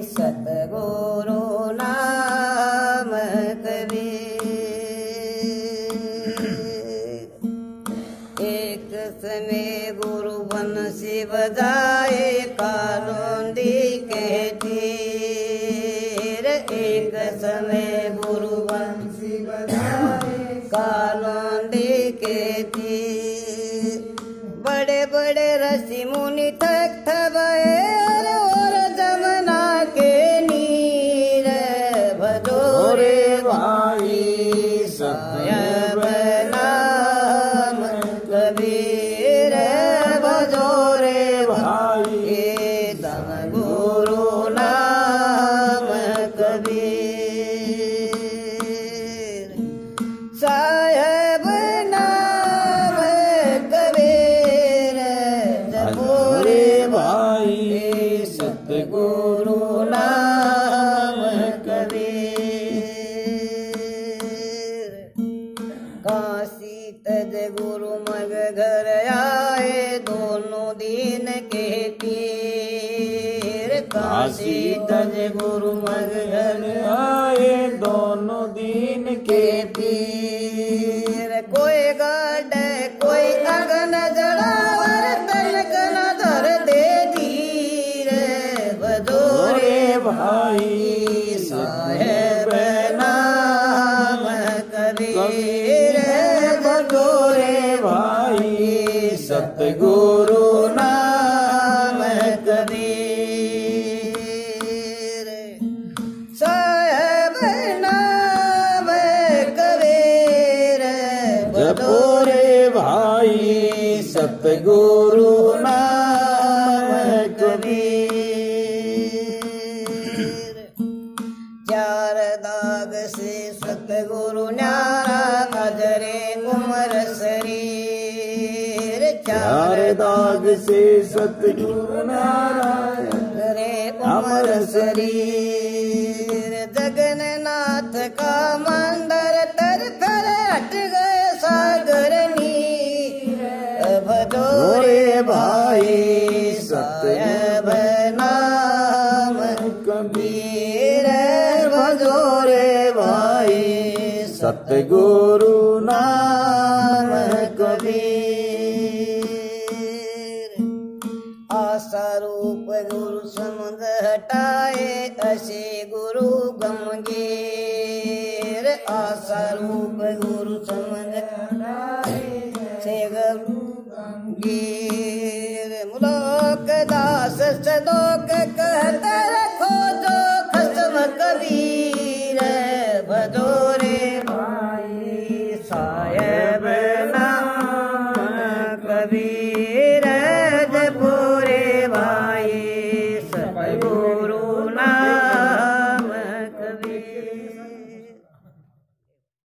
सतगुरु नाम कबीर। एक समय गुरु बंसी बजाए कालूंदी के तीर। एक समय गुरु बंसी बजाए कालूंदी के तीर। बड़े बड़े ऋषि मुनि थक थकाए और जमुना के नीर। भजोरे भाई साहेब नाम कबीर। भजोरे भाई दम गुरु नाम कबीर। साहेब नाम कबीर। जबोरे भाई सतगुरु नाम कबीर। काशी तज गुरु मग घर आए दोनों दिन के पीर। काशी तज गुरु मग घर आए दोनों दिन के पीर। कोई गाड कोई अगन जड़ावर तनक न धर दे धीर। भजोरे भाई साहेब नाम कबीर। भजोरे भाई सतगुरु नाम कबीर। साहेब नाम कबीर। भजोरे भाई सतगुरु नाम कबीर। चार दाग से सतगुरु न्यारा अजरे उमर शरीर। चार दाग से सतगुरु न्यारा अजरे उमर शरीर। जगन्नाथ का मंदिर तर कर हट गए सागर नीर। भजोरे भाई साहेब नाम कबीर। भजोरे भाई सतगुरु नाम कबीर। आशा रूप गुरु समुद्र हटाए असे गुरु गमगीर। आशा रूप गुरु समुद्र हटाए से गुरु गमगीर। मुलोक दास सदोक कहते रखो जो खसम कबीर। भजोरे भाई साहेब नाम कबीर।